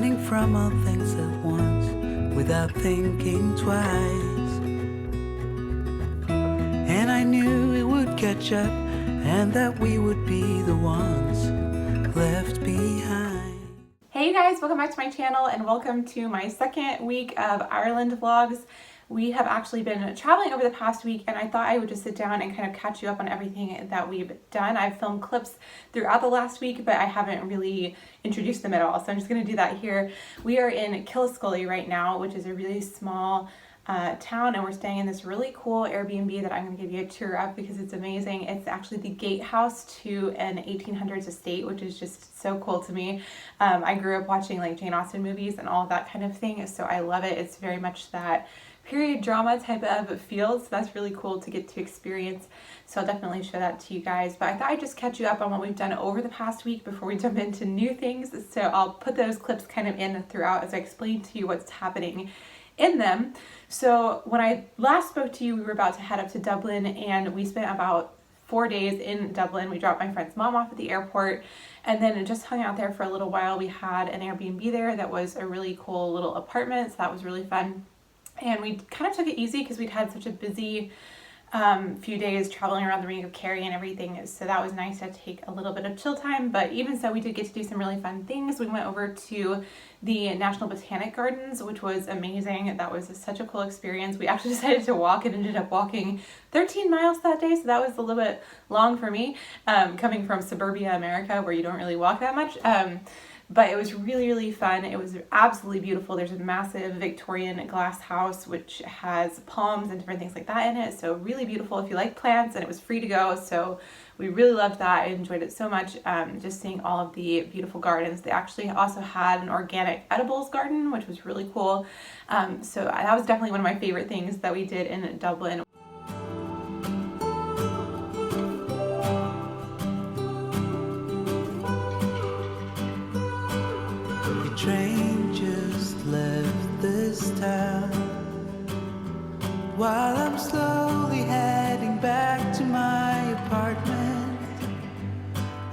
running from all things at once without thinking twice. And I knew it would catch up and that we would be the ones left behind. Hey you guys, welcome back to my channel and welcome to my second week of Ireland vlogs. We have actually been traveling over the past week and I thought I would just sit down and kind of catch you up on everything that we've done. I've filmed clips throughout the last week, but I haven't really introduced them at all, so I'm just going to do that here. We are in Killiscully right now, which is a really small town, and we're staying in this really cool Airbnb that I'm going to give you a tour of because it's amazing. It's actually the gatehouse to an 1800s estate, which is just so cool to me. I grew up watching like Jane Austen movies and all that kind of thing, so I love it. It's very much that period drama type of feel, so that's really cool to get to experience. So I'll definitely show that to you guys, but I thought I'd just catch you up on what we've done over the past week before we jump into new things. So I'll put those clips kind of in throughout as I explain to you what's happening in them. So when I last spoke to you, we were about to head up to Dublin and we spent about 4 days in Dublin. We dropped my friend's mom off at the airport and then just hung out there for a little while. We had an Airbnb there that was a really cool little apartment, so that was really fun. And we kind of took it easy because we'd had such a busy few days traveling around the Ring of Kerry and everything, so that was nice to take a little bit of chill time. But even so, we did get to do some really fun things. We went over to the National Botanic Gardens, which was amazing. That was such a cool experience. We actually decided to walk and ended up walking 13 miles that day, so that was a little bit long for me, coming from suburbia America where you don't really walk that much. But it was really, really fun. It was absolutely beautiful. There's a massive Victorian glass house which has palms and different things like that in it. So really beautiful if you like plants, and it was free to go. So we really loved that. I enjoyed it so much, just seeing all of the beautiful gardens. They actually also had an organic edibles garden, which was really cool. So that was definitely one of my favorite things that we did in Dublin. Train just left this town while I'm slowly heading back to my apartment.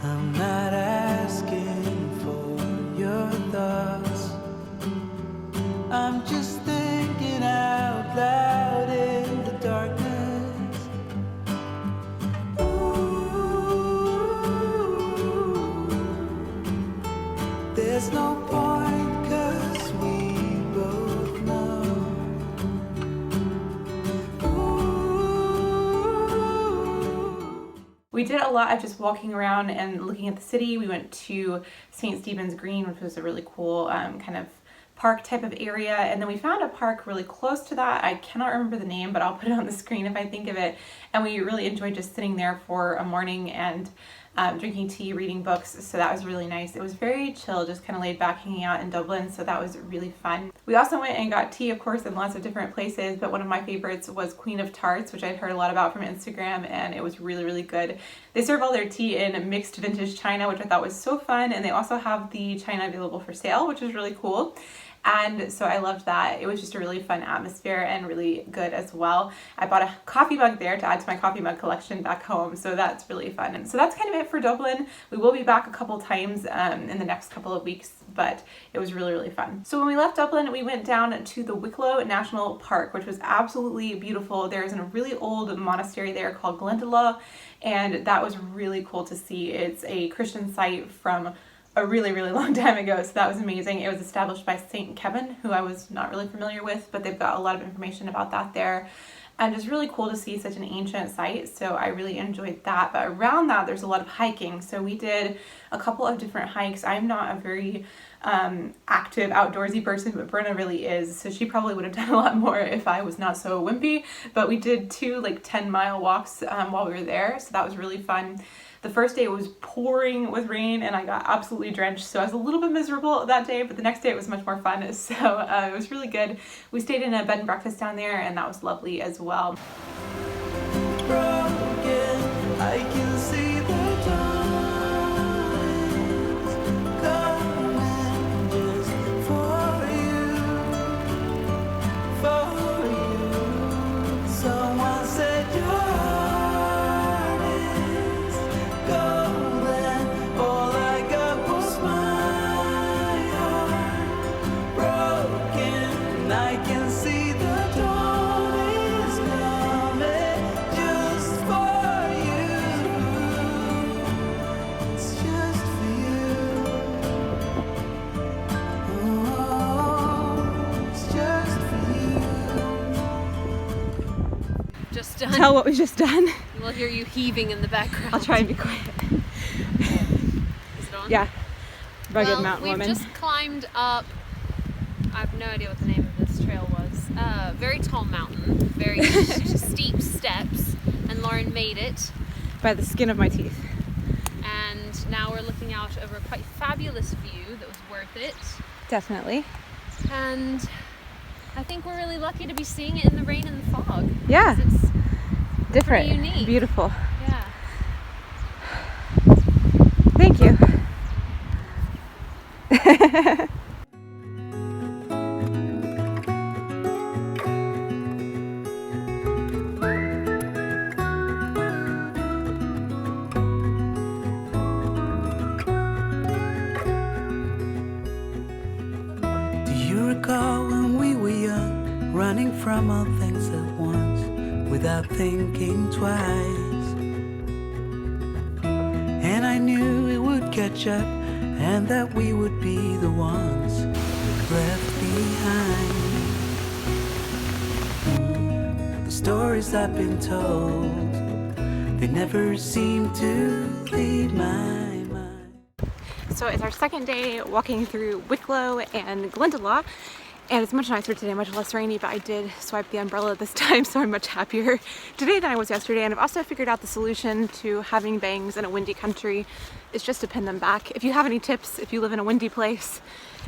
I'm not asking for your thoughts, I'm just thinking out loud in the darkness. Ooh, there's no point. We did a lot of just walking around and looking at the city. We went to St. Stephen's Green, which was a really cool kind of park type of area, and then we found a park really close to that. I cannot remember the name, but I'll put it on the screen if I think of it. And we really enjoyed just sitting there for a morning and drinking tea, reading books, so that was really nice. It was very chill, just kind of laid back hanging out in Dublin, so that was really fun. We also went and got tea, of course, in lots of different places, but one of my favorites was Queen of Tarts, which I'd heard a lot about from Instagram, and it was really, really good. They serve all their tea in mixed vintage china, which I thought was so fun, and they also have the china available for sale, which is really cool. And so I loved that. It was just a really fun atmosphere and really good as well. I bought a coffee mug there to add to my coffee mug collection back home, so that's really fun. And so that's kind of it for Dublin. We will be back a couple times in the next couple of weeks, but it was really, really fun. So when we left Dublin, we went down to the Wicklow National Park, which was absolutely beautiful. There's a really old monastery there called Glendalough, and that was really cool to see. It's a Christian site from a really, really long time ago, so that was amazing. It was established by St. Kevin, who I was not really familiar with, but they've got a lot of information about that there. And just really cool to see such an ancient site, so I really enjoyed that. But around that, there's a lot of hiking, so we did a couple of different hikes. I'm not a very active outdoorsy person, but Brenna really is, so she probably would have done a lot more if I was not so wimpy. But we did two 10-mile walks while we were there, so that was really fun. The first day it was pouring with rain and I got absolutely drenched, so I was a little bit miserable that day, but the next day it was much more fun, so it was really good. We stayed in a bed and breakfast down there and that was lovely as well. I can see the times coming just for you. Someone said your heart is golden. All I got was my heart. can't tell what we've just done. We'll hear you heaving in the background. I'll try and be quiet. Is it on? Yeah. Well, Mountain we've woman. just climbed up, I have no idea what the name of this trail was. Very tall mountain, very steep steps, and Lauren made it. By the skin of my teeth. And now we're looking out over a quite fabulous view that was worth it. Definitely. And I think we're really lucky to be seeing it in the rain and the fog. Yeah. It's Different. pretty unique. Beautiful. Yeah. Thank you. Do you recall when we were young, running from all things at once, without thinking twice? And I knew it would catch up, and that we would be the ones left behind. The stories I've been told, they never seem to leave my mind. So it's our second day walking through Wicklow and Glendalough, and it's much nicer today, much less rainy, but I did swipe the umbrella this time, so I'm much happier today than I was yesterday. And I've also figured out the solution to having bangs in a windy country is just to pin them back. If you have any tips, if you live in a windy place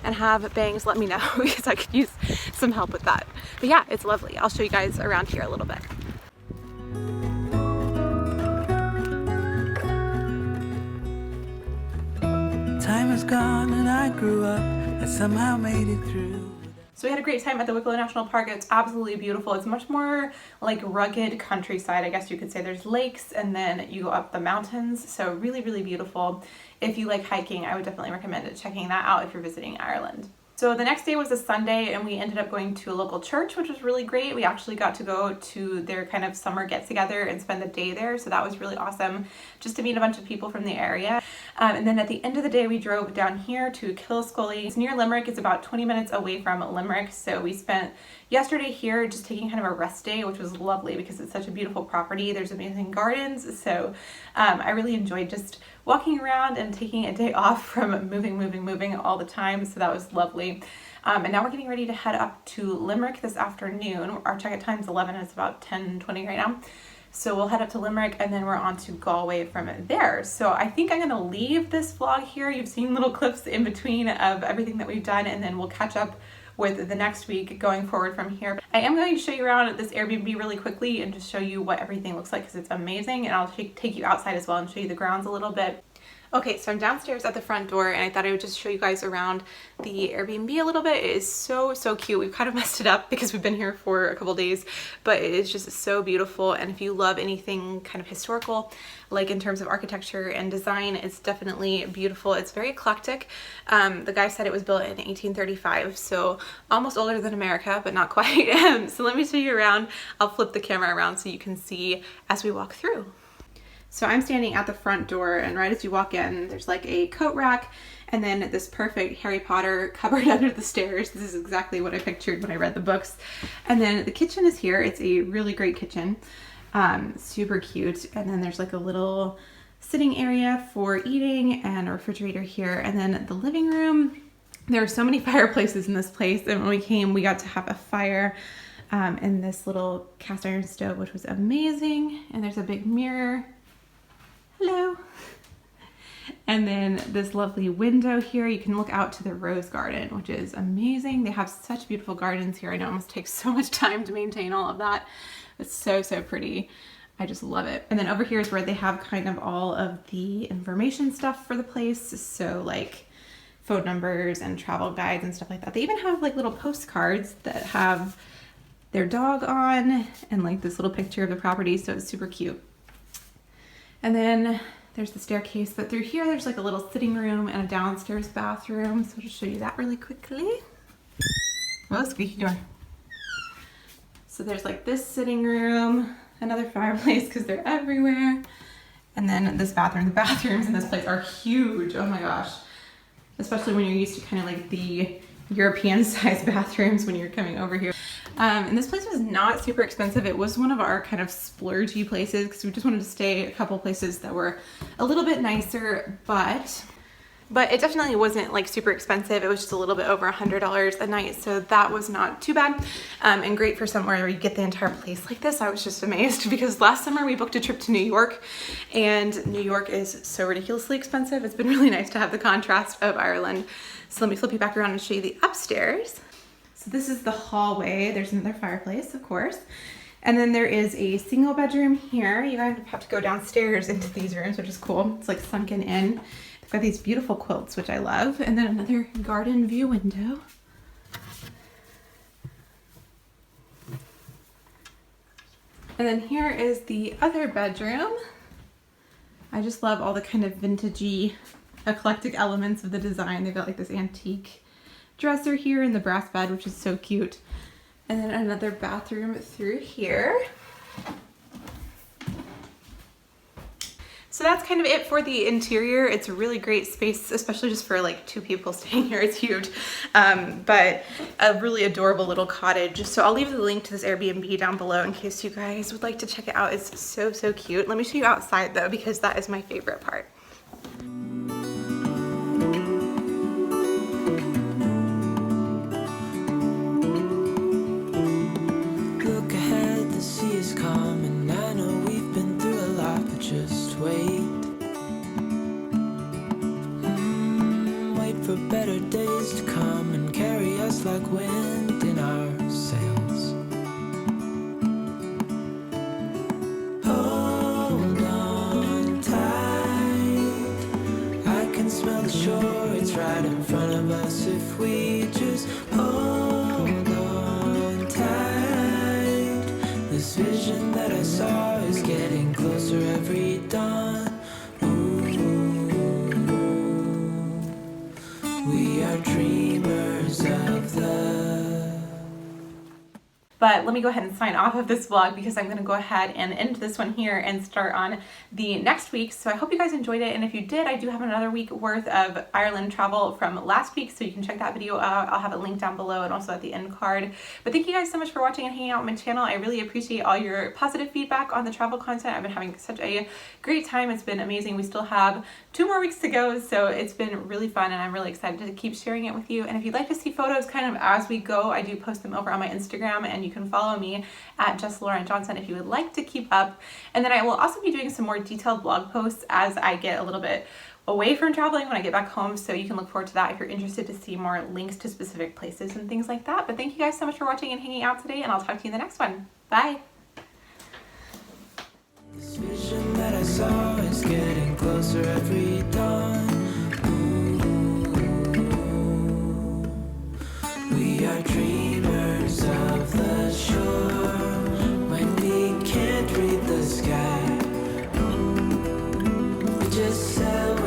and have bangs, let me know, because I could use some help with that. But yeah, it's lovely. I'll show you guys around here a little bit. Time has gone and I grew up, I somehow made it through. So we had a great time at the Wicklow National Park. It's absolutely beautiful. It's much more like rugged countryside, I guess you could say. There's lakes and then you go up the mountains. So really, really beautiful. If you like hiking, I would definitely recommend checking that out if you're visiting Ireland. So the next day was a Sunday and we ended up going to a local church, which was really great. We actually got to go to their kind of summer get together and spend the day there. So that was really awesome, just to meet a bunch of people from the area. And then at the end of the day, we drove down here to Killiscoley. It's near Limerick. It's about 20 minutes away from Limerick. So we spent yesterday here just taking kind of a rest day, which was lovely because it's such a beautiful property. There's amazing gardens. So I really enjoyed just walking around and taking a day off from moving all the time. So that was lovely. And now we're getting ready to head up to Limerick this afternoon. Our checkout time's 11 and it's about 10:20 right now. So we'll head up to Limerick and then we're on to Galway from there. So I think I'm gonna leave this vlog here. You've seen little clips in between of everything that we've done, and then we'll catch up with the next week going forward from here. I am going to show you around this Airbnb really quickly and just show you what everything looks like because it's amazing, and I'll take you outside as well and show you the grounds a little bit. Okay, so I'm downstairs at the front door and I thought I would just show you guys around the Airbnb a little bit. It is so cute. We've kind of messed it up because we've been here for a couple days, but it is just so beautiful. And if you love anything kind of historical, like in terms of architecture and design, it's definitely beautiful. It's very eclectic. The guy said it was built in 1835, so almost older than America, but not quite. So let me show you around. I'll flip the camera around so you can see as we walk through. So I'm standing at the front door, and right as you walk in, there's like a coat rack and then this perfect Harry Potter cupboard under the stairs. This is exactly what I pictured when I read the books. And then the kitchen is here. It's a really great kitchen, super cute. And then there's like a little sitting area for eating and a refrigerator here. And then the living room, there are so many fireplaces in this place. And when we came, we got to have a fire in this little cast iron stove, which was amazing. And there's a big mirror. Hello. And then this lovely window here. You can look out to the rose garden, which is amazing. They have such beautiful gardens here. I know it must take so much time to maintain all of that. It's so pretty. I just love it. And then over here is where they have kind of all of the information stuff for the place. So like phone numbers and travel guides and stuff like that. They even have like little postcards that have their dog on and like this little picture of the property. So it's super cute. And then there's the staircase, but through here there's like a little sitting room and a downstairs bathroom. So I'll just show you that really quickly. Oh, squeaky door. So there's like this sitting room, another fireplace because they're everywhere. And then this bathroom. The bathrooms in this place are huge. Oh my gosh. Especially when you're used to kind of like the European sized bathrooms when you're coming over here. And this place was not super expensive. It was one of our kind of splurgy places because we just wanted to stay a couple places that were a little bit nicer, but it definitely wasn't like super expensive. It was just a little bit over $100 a night, so that was not too bad, and great for somewhere where you get the entire place like this. I was just amazed because last summer we booked a trip to New York, and New York is so ridiculously expensive. It's been really nice to have the contrast of Ireland. So let me flip you back around and show you the upstairs. So this is the hallway. There's another fireplace, of course. And then there is a single bedroom here. You guys have to go downstairs into these rooms, which is cool. It's like sunken in. Got these beautiful quilts, which I love, and then another garden view window. And then here is the other bedroom. I just love all the kind of vintagey, eclectic elements of the design. They've got like this antique dresser here and the brass bed, which is so cute. And then another bathroom through here. So that's kind of it for the interior. It's a really great space, especially just for like 2 people staying here. It's huge, but a really adorable little cottage. So I'll leave the link to this Airbnb down below in case you guys would like to check it out. It's so, so cute. Let me show you outside though, because that is my favorite part. Look ahead, the sea is calm, and I know we've been through a lot, but just wait. Wait for better days to come and carry us like wind in our sails. Hold on tight, I can smell the shore, it's right in front of us if we just hold on tight. This vision that I saw is getting closer every dawn. We are dreamers of the... But let me go ahead and sign off of this vlog because I'm going to go ahead and end this one here and start on the next week. So I hope you guys enjoyed it, and if you did, I do have another week worth of Ireland travel from last week, so you can check that video out. I'll have a link down below and also at the end card. But thank you guys so much for watching and hanging out on my channel. I really appreciate all your positive feedback on the travel content. I've been having such a great time. It's been amazing. We still have 2 more weeks to go, so it's been really fun, and I'm really excited to keep sharing it with you. And if you'd like to see photos kind of as we go, I do post them over on my Instagram, and you can follow me at Just Lauren Johnson if you would like to keep up. And then I will also be doing some more detailed blog posts as I get a little bit away from traveling when I get back home, so you can look forward to that if you're interested to see more links to specific places and things like that. But thank you guys so much for watching and hanging out today, and I'll talk to you in the next one. Bye! This vision that I saw is getting closer every dawn. We are dreamers of the shore when we can't read the sky. We just sail with